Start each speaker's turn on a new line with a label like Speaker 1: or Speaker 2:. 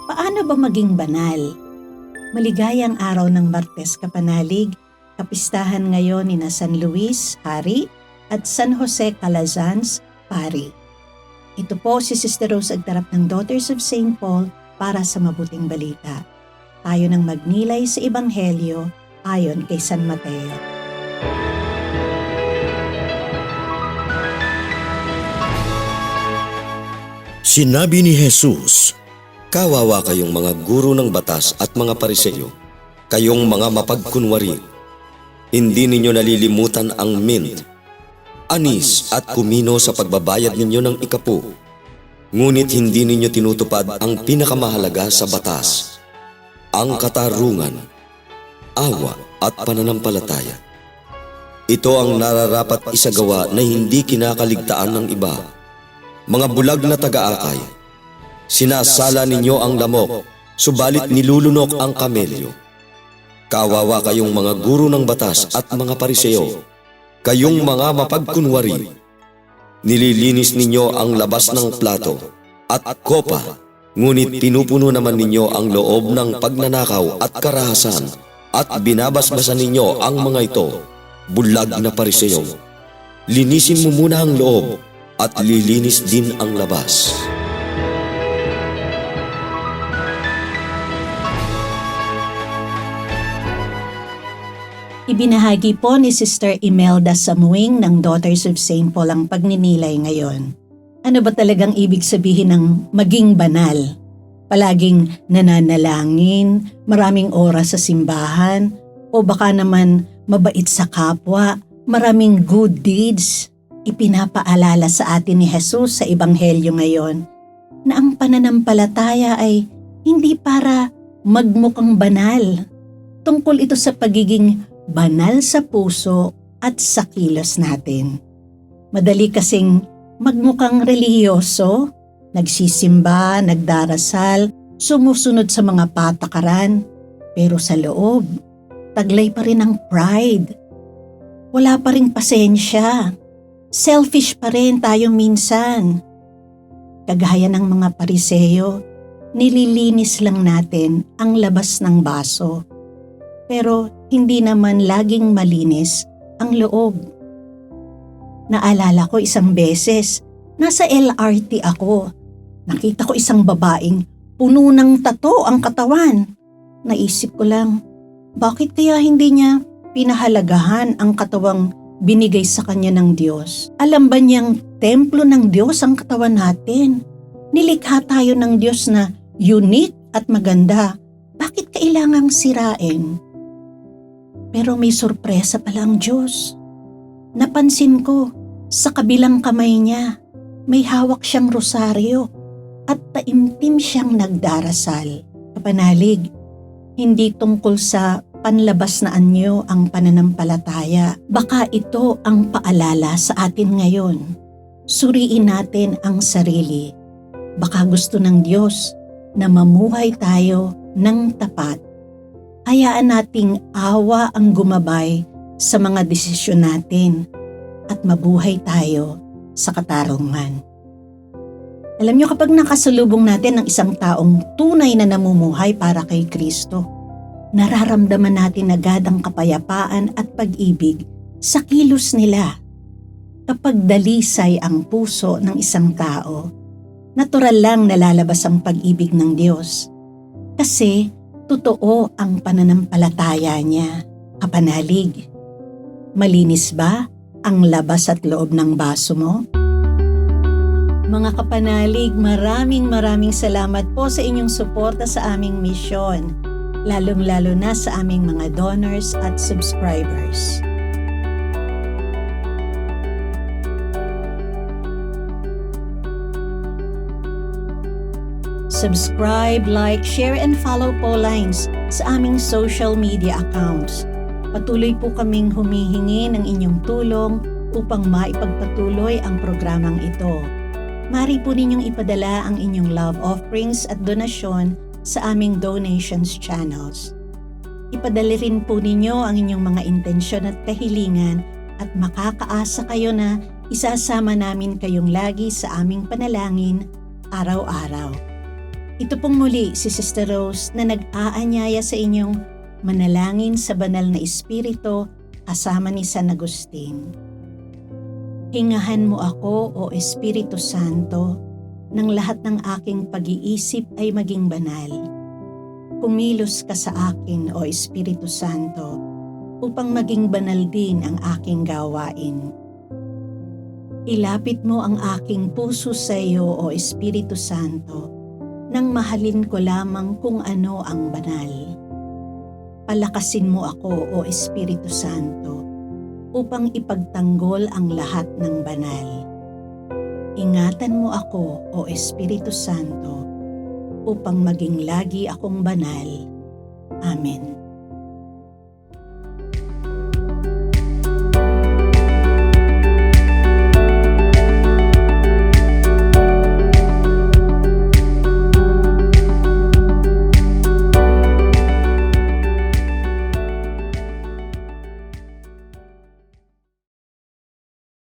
Speaker 1: Paano ba maging banal? Maligayang araw ng Martes, kapanalig. Kapistahan ngayon ni San Luis, Hari, at San Jose Calazans, Pari. Ito po si Sister Rose Agtarap ng Daughters of St. Paul para sa mabuting balita. Tayo nang magnilay sa Ebanghelyo ayon kay San Mateo.
Speaker 2: Sinabi ni Jesus, "Kawawa kayong mga guro ng batas at mga Pariseo, kayong mga mapagkunwari. Hindi ninyo nalilimutan ang mint, anis at kumino sa pagbabayad ninyo ng ikapo. Ngunit hindi ninyo tinutupad ang pinakamahalaga sa batas, ang katarungan, awa at pananampalataya. Ito ang nararapat isagawa na hindi kinakaligtaan ng iba. Mga bulag na taga-akay, sinasala ninyo ang lamok, subalit nilulunok ang kamelyo. Kawawa kayong mga guro ng batas at mga Pariseo, kayong mga mapagkunwari. Nililinis ninyo ang labas ng plato at kopa, ngunit pinupuno naman ninyo ang loob ng pagnanakaw at karahasan, at binabasbasan ninyo ang mga ito, bulag na Pariseo. Linisin mo muna ang loob, at lilinis din ang labas."
Speaker 1: Ibinahagi po ni Sister Imelda Samuing ng Daughters of St. Paul ang pagninilay ngayon. Ano ba talagang ibig sabihin ng maging banal? Palaging nananalangin, maraming oras sa simbahan, o baka naman mabait sa kapwa, maraming good deeds. Ipinapaalala sa atin ni Jesus sa Ebanghelyo ngayon na ang pananampalataya ay hindi para magmukhang banal. Tungkol ito sa pagiging banal sa puso at sa kilos natin. Madali kasing magmukhang relihiyoso, nagsisimba, nagdarasal, sumusunod sa mga patakaran, pero sa loob, taglay pa rin ang pride. Wala pa ring pasensya. Selfish pa rin tayo minsan. Kagaya ng mga Pariseo, nililinis lang natin ang labas ng baso. Pero hindi naman laging malinis ang loob. Naalala ko isang beses, nasa LRT ako. Nakita ko isang babaeng puno ng tato ang katawan. Naisip ko lang, bakit kaya hindi niya pinahalagahan ang katawang binigay sa kanya ng Diyos? Alam ba niyang templo ng Diyos ang katawan natin? Nilikha tayo ng Diyos na unique at maganda. Bakit kailangang sirain? Pero may sorpresa pala ang Diyos. Napansin ko, sa kabilang kamay niya, may hawak siyang rosaryo at taimtim siyang nagdarasal. Kapanalig, hindi tungkol sa panlabas na anyo ang pananampalataya. Baka ito ang paalala sa atin ngayon. Suriin natin ang sarili. Baka gusto ng Diyos na mamuhay tayo ng tapat. Hayaan nating awa ang gumabay sa mga desisyon natin at mabuhay tayo sa katarungan. Alam niyo, kapag nakasalubong natin ang isang taong tunay na namumuhay para kay Kristo, nararamdaman natin agad ang kapayapaan at pag-ibig sa kilos nila. Kapag dalisay ang puso ng isang tao, natural lang nalalabas ang pag-ibig ng Diyos. Kasi totoo ang pananampalataya niya. Kapanalig, malinis ba ang labas at loob ng baso mo? Mga kapanalig, maraming salamat po sa inyong suporta sa aming misyon, lalong-lalo na sa aming mga donors at subscribers. Subscribe, like, share, and follow po lines sa aming social media accounts. Patuloy po kaming humihingi ng inyong tulong upang maipagpatuloy ang programang ito. Maaari po ninyong ipadala ang inyong love offerings at donasyon sa aming donations channels. Ipadala rin po ninyo ang inyong mga intensyon at kahilingan at makakaasa kayo na isasama namin kayong lagi sa aming panalangin araw-araw. Ito pong muli si Sister Rose na nag-aanyaya sa inyong manalangin sa banal na Espiritu kasama ni San Agustin. Hingahan mo ako, O Espiritu Santo, nang lahat ng aking pag-iisip ay maging banal. Kumilos ka sa akin, O Espiritu Santo, upang maging banal din ang aking gawain. Ilapit mo ang aking puso sa iyo, O Espiritu Santo, nang mahalin ko lamang kung ano ang banal. Palakasin mo ako, O Espiritu Santo, upang ipagtanggol ang lahat ng banal. Ingatan mo ako, O Espiritu Santo, upang maging lagi akong banal. Amen.